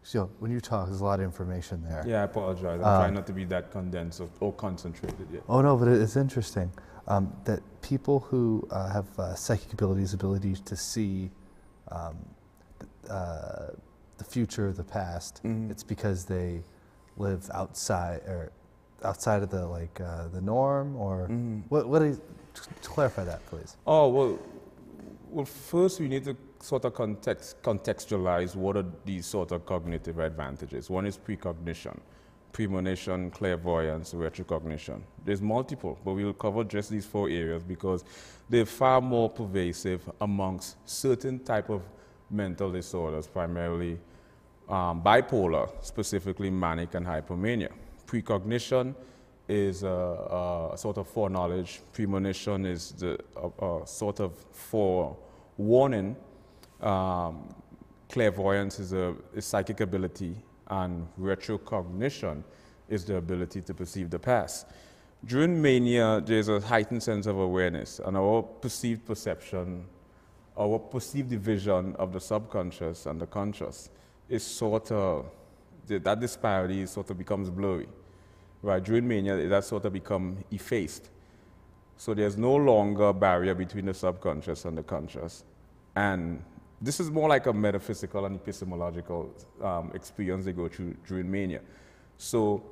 So when you talk, there's a lot of information there. Yeah, I apologize. I'm trying not to be that condensed or concentrated yet. Oh no, but it's interesting that people who have psychic abilities to see the future, the past, it's because they live outside of the norm, or what is, to clarify that, please. Oh, well, first we need to sort of contextualize what are these sort of cognitive advantages. One is precognition, premonition, clairvoyance, retrocognition. There's multiple, but we'll cover just these 4 areas because they're far more pervasive amongst certain type of mental disorders, primarily bipolar, specifically manic and hypomania. Precognition is a sort of foreknowledge. Premonition is the sort of forewarning. Clairvoyance is psychic ability, and retrocognition is the ability to perceive the past. During mania, there's a heightened sense of awareness, and our perceived perception, our perceived division of the subconscious and the conscious is sort of, that disparity sort of becomes blurry. Right, during mania, that sort of become effaced. So there's no longer a barrier between the subconscious and the conscious. And this is more like a metaphysical and epistemological experience they go through during mania. So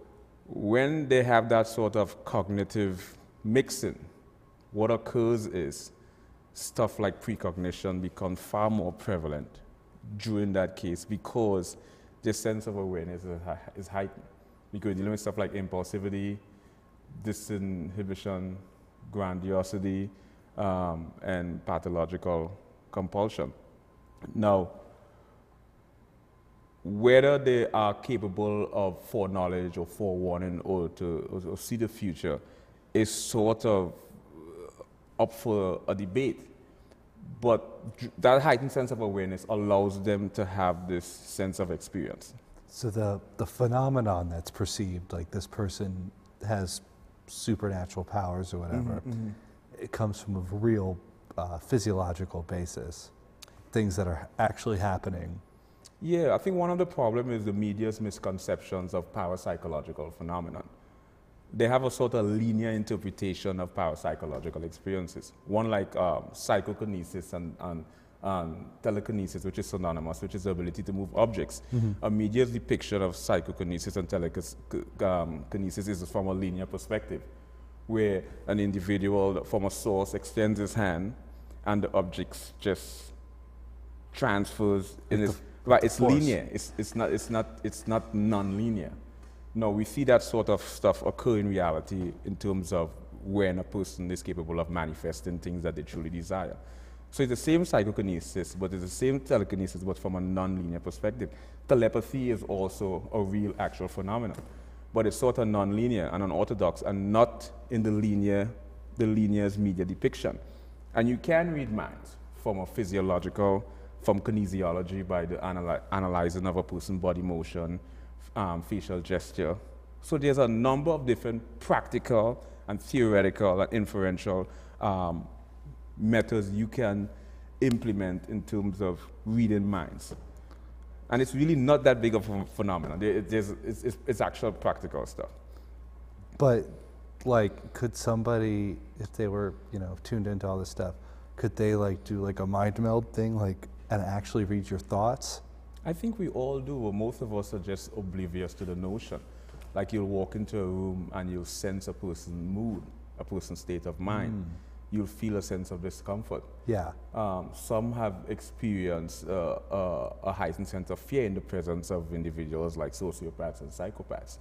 when they have that sort of cognitive mixing, what occurs is stuff like precognition becomes far more prevalent during that case because the sense of awareness is heightened. Because you're dealing with stuff like impulsivity, disinhibition, grandiosity, and pathological compulsion. Now, whether they are capable of foreknowledge or forewarning or to see the future is sort of up for a debate. But that heightened sense of awareness allows them to have this sense of experience. So the phenomenon that's perceived, like this person has supernatural powers or whatever, it comes from a real physiological basis, things that are actually happening. Yeah, I think one of the problems is the media's misconceptions of parapsychological phenomenon. They have a sort of linear interpretation of parapsychological experiences. One like psychokinesis and telekinesis, which is synonymous, which is the ability to move objects. A media's depiction of psychokinesis and telekinesis is from a linear perspective, where an individual from a source extends his hand and the objects just transfers in its right. It's linear. It's not non-linear. No, we see that sort of stuff occur in reality in terms of when a person is capable of manifesting things that they truly desire. So it's the same psychokinesis, but it's the same telekinesis, but from a non-linear perspective. Telepathy is also a real, actual phenomenon, but it's sort of non-linear and unorthodox, and not in the linear's media depiction. And you can read minds from a physiological, from kinesiology by the analyzing of a person's body motion, facial gesture. So there's a number of different practical and theoretical and inferential methods you can implement in terms of reading minds. And it's really not that big of a phenomenon. It's actual practical stuff. But like, could somebody, if they were, tuned into all this stuff, could they like do like a mind meld thing, like, and actually read your thoughts? I think we all do, but most of us are just oblivious to the notion. Like, you'll walk into a room and you'll sense a person's mood, a person's state of mind. You'll feel a sense of discomfort. Yeah. Some have experienced a heightened sense of fear in the presence of individuals like sociopaths and psychopaths.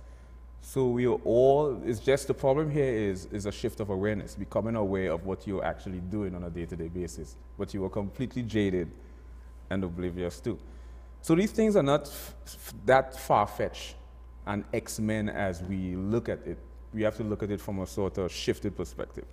So we are all, it's just the problem here is a shift of awareness, becoming aware of what you're actually doing on a day-to-day basis, but you are completely jaded and oblivious too. So these things are not that far-fetched and X-Men as we look at it. We have to look at it from a sort of shifted perspective.